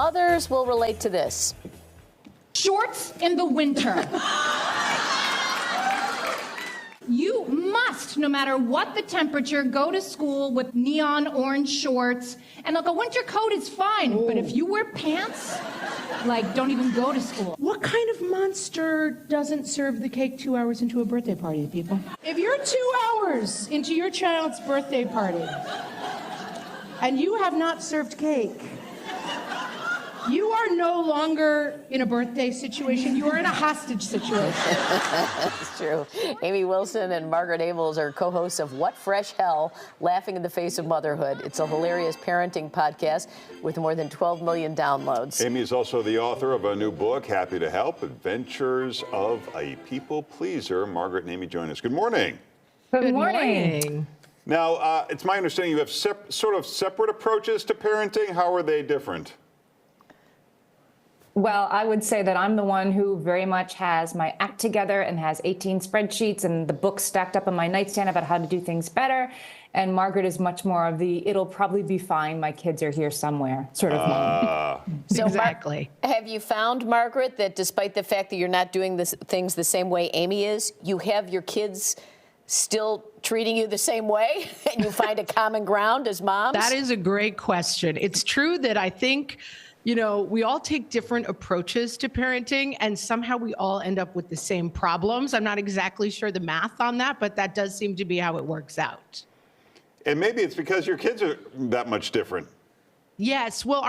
mothers will relate to this. Shorts in the winter. You must, no matter what the temperature, go to school with neon orange shorts. And like a winter coat is fine, but if you wear pants, like, don't even go to school. What kind of monster doesn't serve the cake 2 hours into a birthday party, people? If you're 2 hours into your child's birthday party and you have not served cake, you are no longer in a birthday situation. You are in a hostage situation. It's true. Amy Wilson and Margaret Ables are co-hosts of What Fresh Hell? Laughing in the Face of Motherhood. It's a hilarious parenting podcast with more than 12 million downloads. Amy is also the author of a new book, Happy to Help, Adventures of a People Pleaser. Margaret and Amy join us. Good morning. Good morning. Now, it's my understanding you have sort of separate approaches to parenting. How are they different? Well, I would say that I'm the one who very much has my act together and has 18 spreadsheets and the books stacked up on my nightstand about how to do things better. And Margaret is much more of the, it'll probably be fine, my kids are here somewhere, sort of mom. So Exactly. Have you found, Margaret, that despite the fact that you're not doing things the same way Amy is, you have your kids still treating you the same way and you find a common ground as moms? That is a great question. It's true that I think, you know, we all take different approaches to parenting and somehow we all end up with the same problems. I'm not exactly sure the math on that, but that does seem to be how it works out. And maybe it's because your kids are that much different. Yes. Well,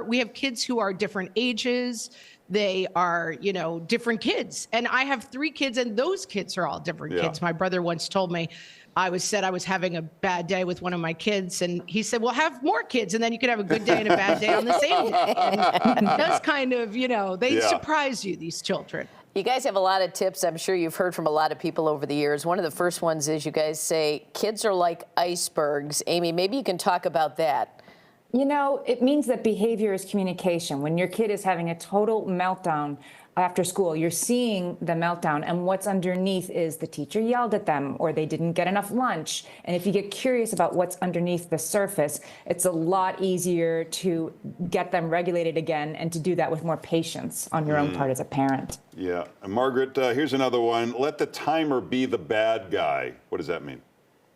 we have kids who are different ages. They are, you know, different kids. And I have 3 kids and those kids are all different kids. My brother once told me, I was having a bad day with one of my kids, and he said, well, have more kids, and then you could have a good day and a bad day on the same day. And that's kind of, you know, they surprise you, these children. You guys have a lot of tips. I'm sure you've heard from a lot of people over the years. One of the first ones is you guys say kids are like icebergs. Amy, maybe you can talk about that. You know, it means that behavior is communication. When your kid is having a total meltdown after school, you're seeing the meltdown, and what's underneath is the teacher yelled at them or they didn't get enough lunch. And if you get curious about what's underneath the surface, it's a lot easier to get them regulated again and to do that with more patience on your own part as a parent. Yeah. And Margaret, here's another one. Let the timer be the bad guy. What does that mean?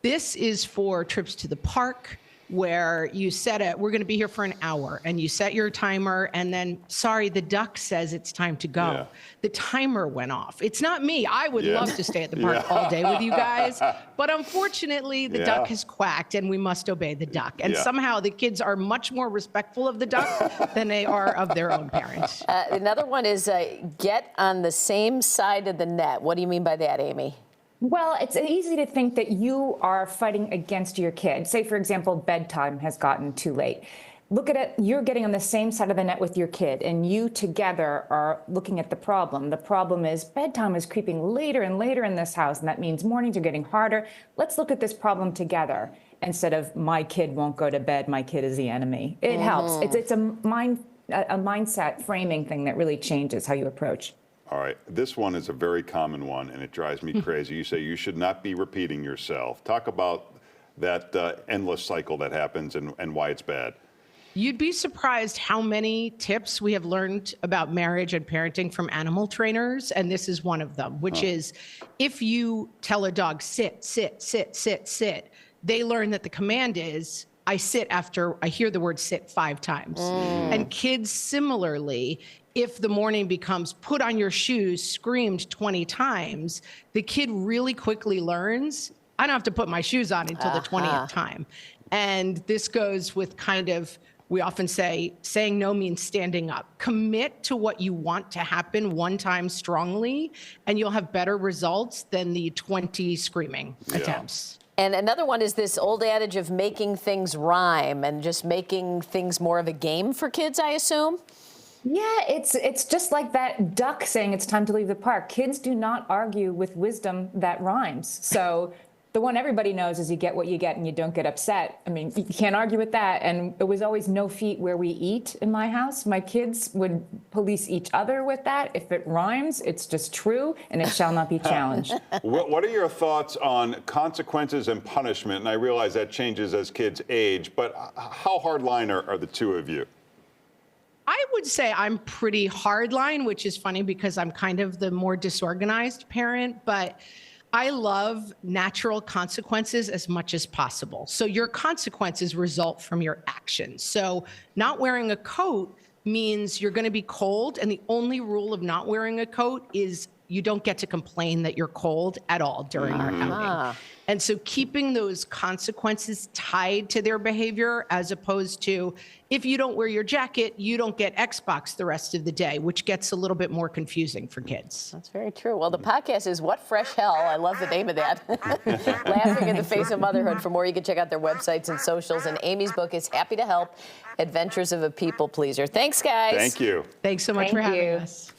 This is for trips to the park, where you set we're going to be here for an hour, and you set your timer, and then, sorry, the duck says it's time to go. Yeah. The timer went off. It's not me. I would love to stay at the park all day with you guys, but unfortunately, the duck has quacked, and we must obey the duck. And somehow the kids are much more respectful of the duck than they are of their own parents. Another one is get on the same side of the net. What do you mean by that, Amy? Well, it's easy to think that you are fighting against your kid. Say, for example, bedtime has gotten too late. Look at it, you're getting on the same side of the net with your kid, and you together are looking at the problem. The problem is bedtime is creeping later and later in this house, and that means mornings are getting harder. Let's look at this problem together instead of my kid won't go to bed, my kid is the enemy. It helps. It's a mindset framing thing that really changes how you approach. All right. This one is a very common one, and it drives me crazy. You say you should not be repeating yourself. Talk about that endless cycle that happens and why it's bad. You'd be surprised how many tips we have learned about marriage and parenting from animal trainers, and this is one of them, which is if you tell a dog, sit, sit, sit, sit, sit, they learn that the command is, I sit after I hear the word sit 5 times. And kids similarly, if the morning becomes put on your shoes, screamed 20 times, the kid really quickly learns, I don't have to put my shoes on until the 20th time. And this goes with kind of, we often say, saying no means standing up. Commit to what you want to happen one time strongly, and you'll have better results than the 20 screaming attempts. And another one is this old adage of making things rhyme and just making things more of a game for kids, I assume? Yeah, it's just like that duck saying it's time to leave the park. Kids do not argue with wisdom that rhymes. So the one everybody knows is you get what you get and you don't get upset. I mean, you can't argue with that. And it was always no feet where we eat in my house. My kids would police each other with that. If it rhymes, it's just true and it shall not be challenged. What are your thoughts on consequences and punishment? And I realize that changes as kids age, but how hardline are the two of you? I would say I'm pretty hardline, which is funny because I'm kind of the more disorganized parent, but I love natural consequences as much as possible. So your consequences result from your actions. So not wearing a coat means you're going to be cold, and the only rule of not wearing a coat is you don't get to complain that you're cold at all during your outing. And so keeping those consequences tied to their behavior, as opposed to if you don't wear your jacket, you don't get Xbox the rest of the day, which gets a little bit more confusing for kids. That's very true. Well, the podcast is What Fresh Hell. I love the name of that. Laughing in the Face of Motherhood. For more, you can check out their websites and socials. And Amy's book is Happy to Help, Adventures of a People Pleaser. Thanks, guys. Thank you. Thanks so much for having us.